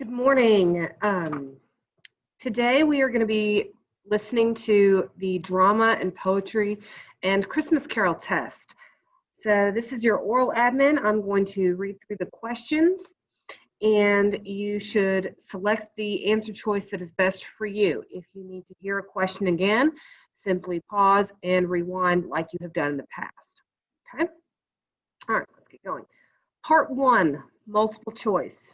Good morning. Today we are going to be listening to the drama and poetry and Christmas Carol test. So this is your oral admin. I'm going to read through the questions and you should select the answer choice that is best for you. If you need to hear a question again, simply pause and rewind like you have done in the past. Okay? All right, let's get going. Part 1, multiple choice.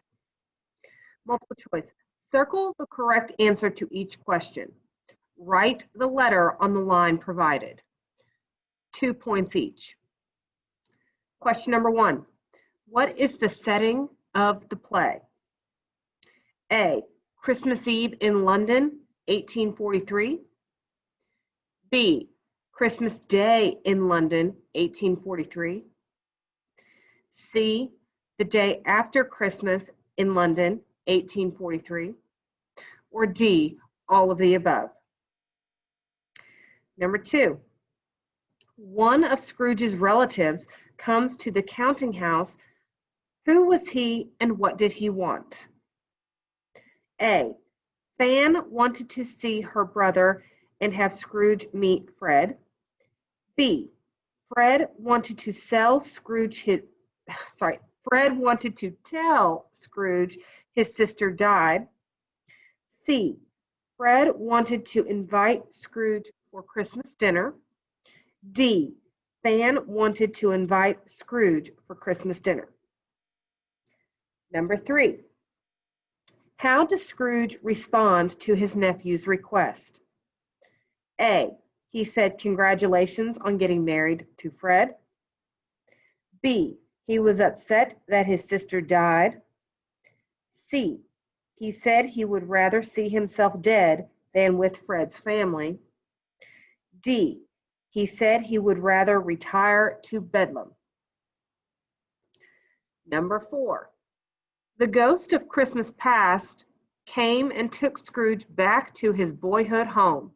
Multiple choice. Circle the correct answer to each question. Write the letter on the line provided. 2 points each. Question number 1. What is the setting of the play? A. Christmas Eve in London, 1843. B. Christmas Day in London, 1843. C. The day after Christmas in London, 1843, or D, all of the above. Number 2, one of Scrooge's relatives comes to the counting house. Who was he and what did he want? A, Fan wanted to see her brother and have Scrooge meet Fred. B, Fred wanted to tell Scrooge his sister died. C, Fred wanted to invite Scrooge for Christmas dinner. D, Fan wanted to invite Scrooge for Christmas dinner. Number 3, how does Scrooge respond to his nephew's request? A, he said congratulations on getting married to Fred. B, he was upset that his sister died. C, he said he would rather see himself dead than with Fred's family. D, he said he would rather retire to Bedlam. Number 4, the ghost of Christmas past came and took Scrooge back to his boyhood home.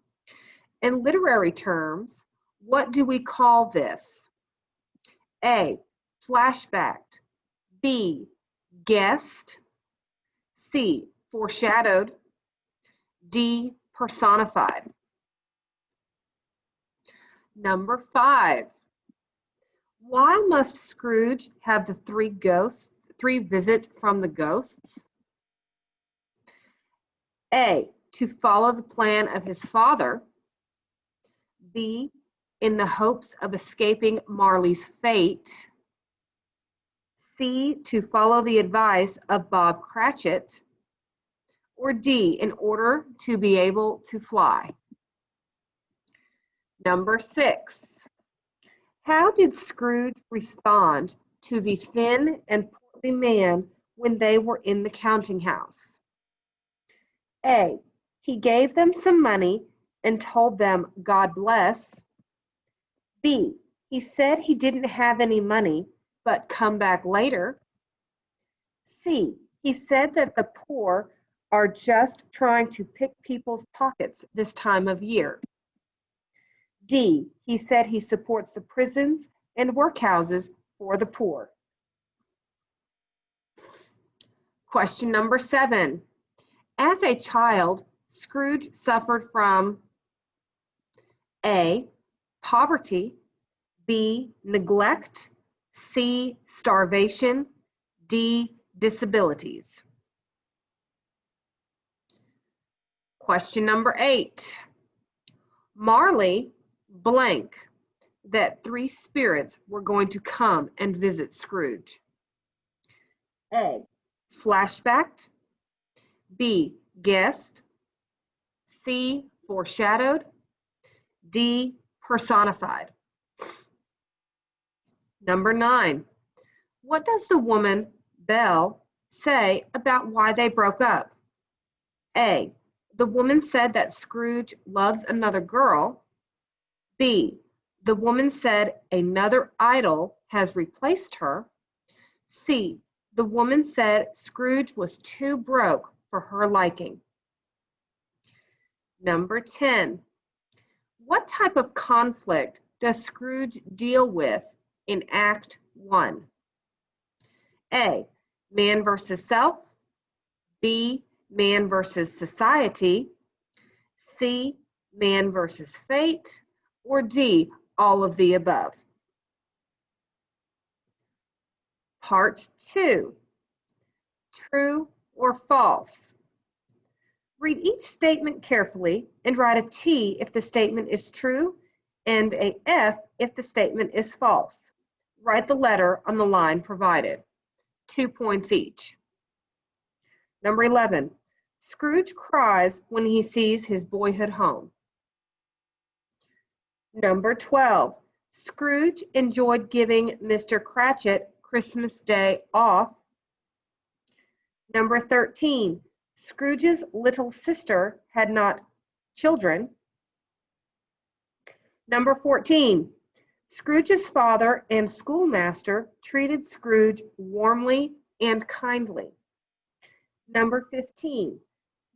In literary terms, what do we call this? A, flashback. B, guessed. C, foreshadowed. D, personified. Number 5, why must Scrooge have the 3 visits from the ghosts? A, to follow the plan of his father. B, in the hopes of escaping Marley's fate. C, to follow the advice of Bob Cratchit. Or D, in order to be able to fly. Number 6, how did Scrooge respond to the thin and portly man when they were in the counting house? A, he gave them some money and told them, God bless. B, he said he didn't have any money, but come back later. C, he said that the poor are just trying to pick people's pockets this time of year. D, he said he supports the prisons and workhouses for the poor. Question number 7. As a child, Scrooge suffered from A, poverty. B, neglect. C, starvation. D, disabilities. Question number 8. Marley blank that 3 spirits were going to come and visit Scrooge. A, flashbacked. B, guessed. C, foreshadowed. D, personified. Number 9, what does the woman, Belle, say about why they broke up? A, the woman said that Scrooge loves another girl. B, the woman said another idol has replaced her. C, the woman said Scrooge was too broke for her liking. Number 10, what type of conflict does Scrooge deal with in Act 1? A, man versus self. B, man versus society, C, man versus fate, or D, all of the above? Part 2, true or false? Read each statement carefully and write a T if the statement is true and a F if the statement is false. Write the letter on the line provided. 2 points each. Number 11, Scrooge cries when he sees his boyhood home. Number 12, Scrooge enjoyed giving Mr. Cratchit Christmas Day off. Number 13, Scrooge's little sister had not children. Number 14, Scrooge's father and schoolmaster treated Scrooge warmly and kindly. Number 15,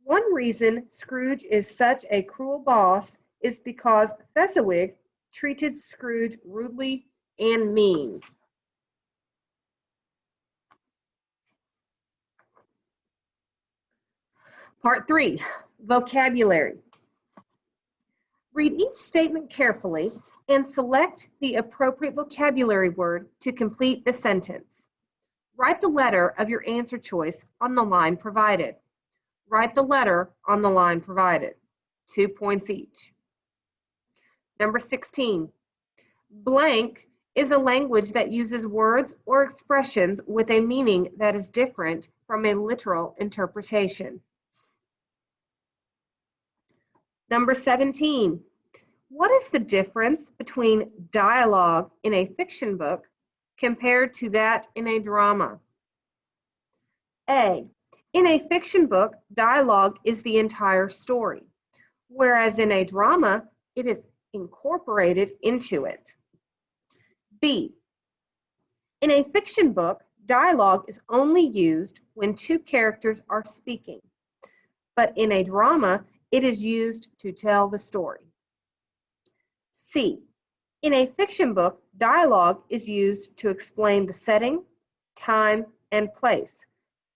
one reason Scrooge is such a cruel boss is because Fezziwig treated Scrooge rudely and mean. Part 3, vocabulary. Read each statement carefully and select the appropriate vocabulary word to complete the sentence. Write the letter of your answer choice on the line provided. Write the letter on the line provided. 2 points each. Number 16, blank is a language that uses words or expressions with a meaning that is different from a literal interpretation. Number 17, what is the difference between dialogue in a fiction book compared to that in a drama? A, in a fiction book, dialogue is the entire story, whereas in a drama, it is incorporated into it. B, in a fiction book, dialogue is only used when two characters are speaking, but in a drama, it is used to tell the story. C, in a fiction book, dialogue is used to explain the setting, time, and place,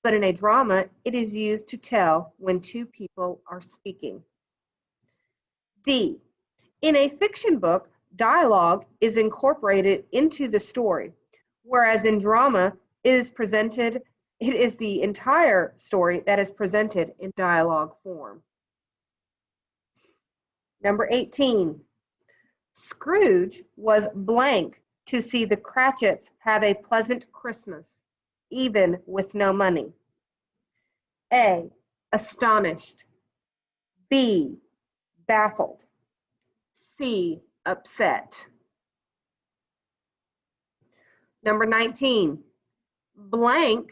but in a drama, it is used to tell when two people are speaking. D, in a fiction book, dialogue is incorporated into the story, whereas in drama, it is the entire story that is presented in dialogue form. Number 18, Scrooge was blank to see the Cratchits have a pleasant Christmas, even with no money. A, astonished. B, baffled. C, upset. Number 19, blank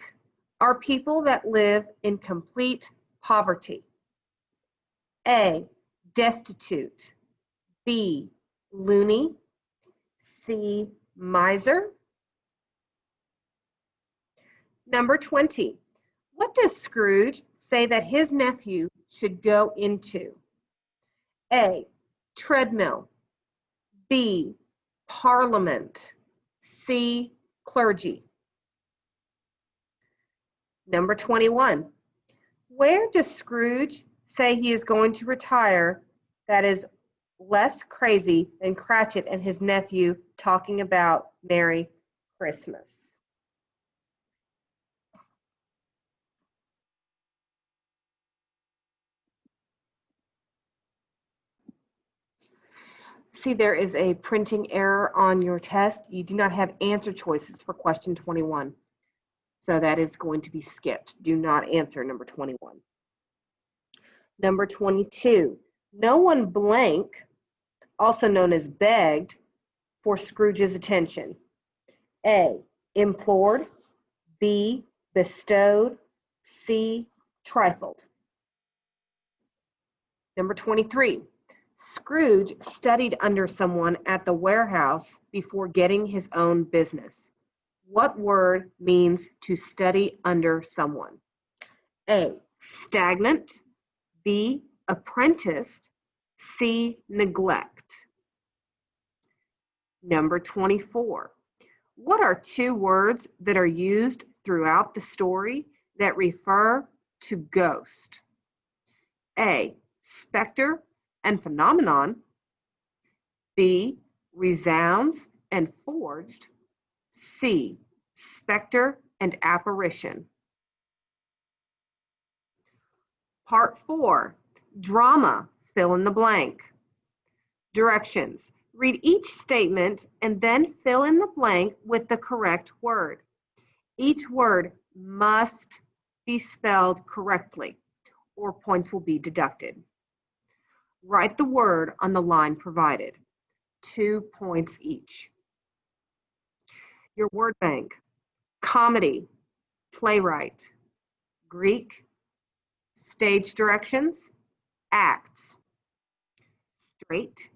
are people that live in complete poverty. A, destitute. B, loony. C, miser. Number 20, what does Scrooge say that his nephew should go into? A, treadmill. B, parliament. C, clergy. Number 21, where does Scrooge say he is going to retire that is less crazy than Cratchit and his nephew talking about Merry Christmas? See, there is a printing error on your test. You do not have answer choices for question 21. So that is going to be skipped. Do not answer number 21. Number 22, no one blank, also known as begged, for Scrooge's attention. A, implored. B, bestowed. C, trifled. Number 23, Scrooge studied under someone at the warehouse before getting his own business. What word means to study under someone? A, stagnant. B, apprenticed. C, neglect. Number 24, what are two words that are used throughout the story that refer to ghost. A, specter and phenomenon. B, resounds and forged. C, specter and apparition. Part 4, drama, fill in the blank. Directions. Read each statement and then fill in the blank with the correct word. Each word must be spelled correctly, or points will be deducted. Write the word on the line provided. 2 points each. Your word bank: comedy, playwright, Greek, stage directions, acts, straight,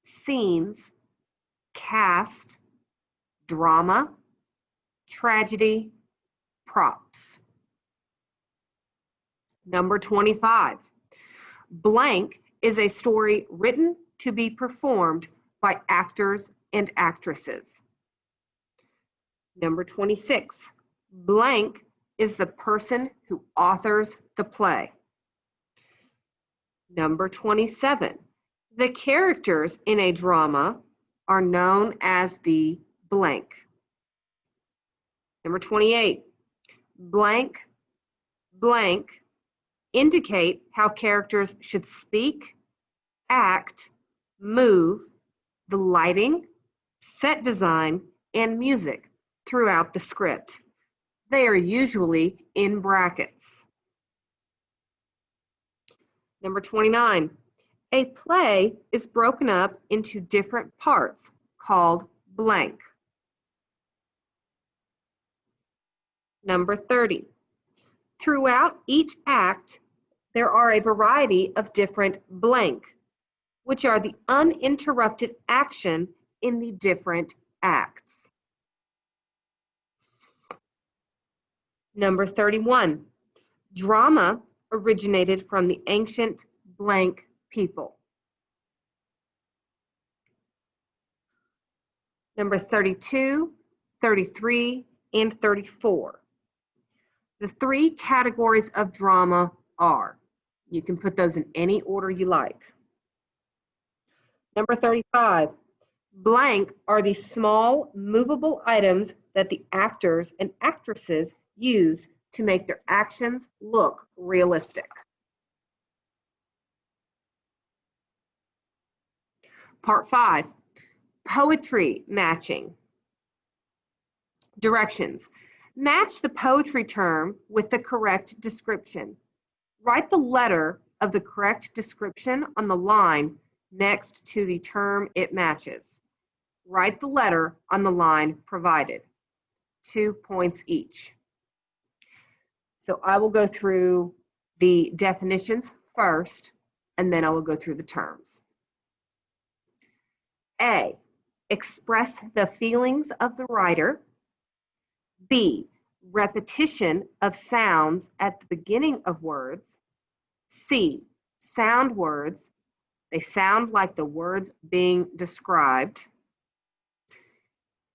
scenes, cast, drama, tragedy, props. Number 25. Blank is a story written to be performed by actors and actresses. Number 26. Blank is the person who authors the play. Number 27. The characters in a drama are known as the blank. Number 28. Blank, blank indicate how characters should speak, act, move, the lighting, set design, and music throughout the script. They are usually in brackets. Number 29. A play is broken up into different parts called blank. Number 30. Throughout each act, there are a variety of different blank, which are the uninterrupted action in the different acts. Number 31. Drama originated from the ancient blank people. Number 32, 33, and 34. The 3 categories of drama are, you can put those in any order you like. Number 35, blank are the small movable items that the actors and actresses use to make their actions look realistic. Part 5, poetry matching. Directions. Match the poetry term with the correct description. Write the letter of the correct description on the line next to the term it matches. Write the letter on the line provided. 2 points each. So I will go through the definitions first, and then I will go through the terms. A, express the feelings of the writer. B, repetition of sounds at the beginning of words. C, sound words. They sound like the words being described.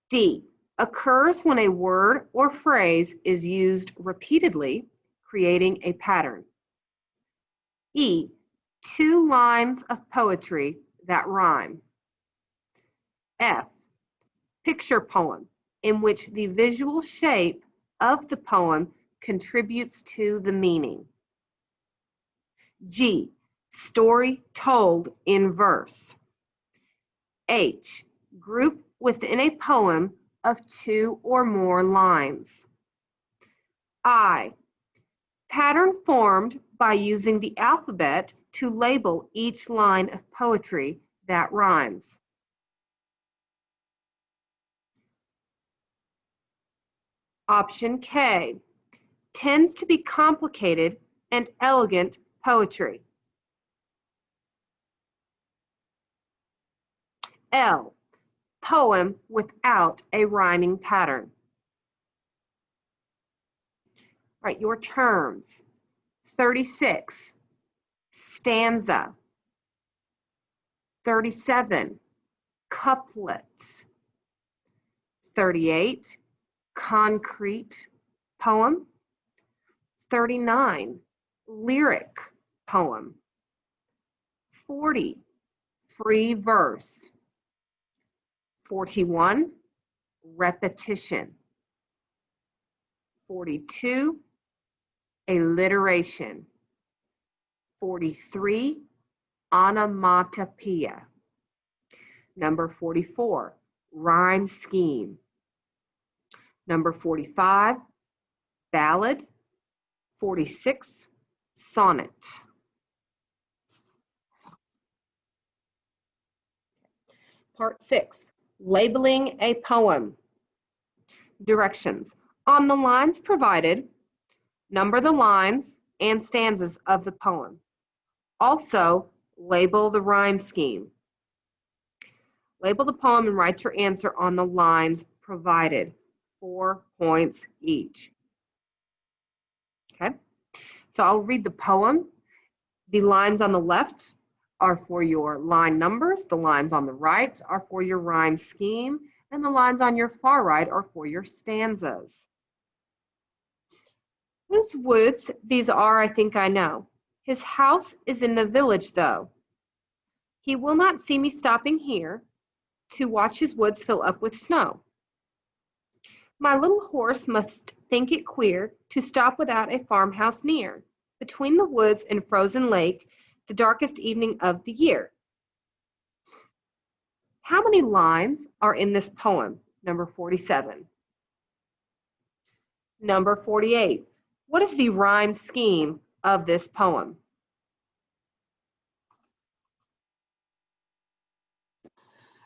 D, occurs when a word or phrase is used repeatedly, creating a pattern. E, 2 lines of poetry that rhyme. F, picture poem, in which the visual shape of the poem contributes to the meaning. G, story told in verse. H, group within a poem of 2 or more lines. I, pattern formed by using the alphabet to label each line of poetry that rhymes. Option K, tends to be complicated and elegant poetry. L, poem without a rhyming pattern. Right, your terms. 36, stanza. 37, couplet. 38, concrete poem. 39, lyric poem. 40, free verse. 41, repetition. 42, alliteration. 43, onomatopoeia. Number 44, rhyme scheme. Number 45, ballad. 46, sonnet. Part 6, labeling a poem. Directions. On the lines provided, number the lines and stanzas of the poem. Also, label the rhyme scheme. Label the poem and write your answer on the lines provided. 4 points each. Okay, so I'll read the poem. The lines on the left are for your line numbers, the lines on the right are for your rhyme scheme, and the lines on your far right are for your stanzas. Whose woods these are, I think I know. His house is in the village, though. He will not see me stopping here to watch his woods fill up with snow. My little horse must think it queer to stop without a farmhouse near, between the woods and frozen lake, the darkest evening of the year. How many lines are in this poem? Number 47. Number 48. What is the rhyme scheme of this poem?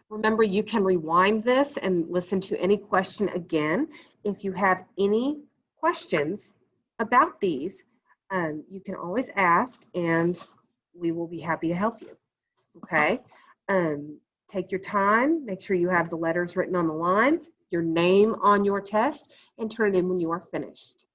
Remember, you can rewind this and listen to any question again. If you have any questions about these, you can always ask and we will be happy to help you. Okay? Take your time, make sure you have the letters written on the lines, your name on your test, and turn it in when you are finished.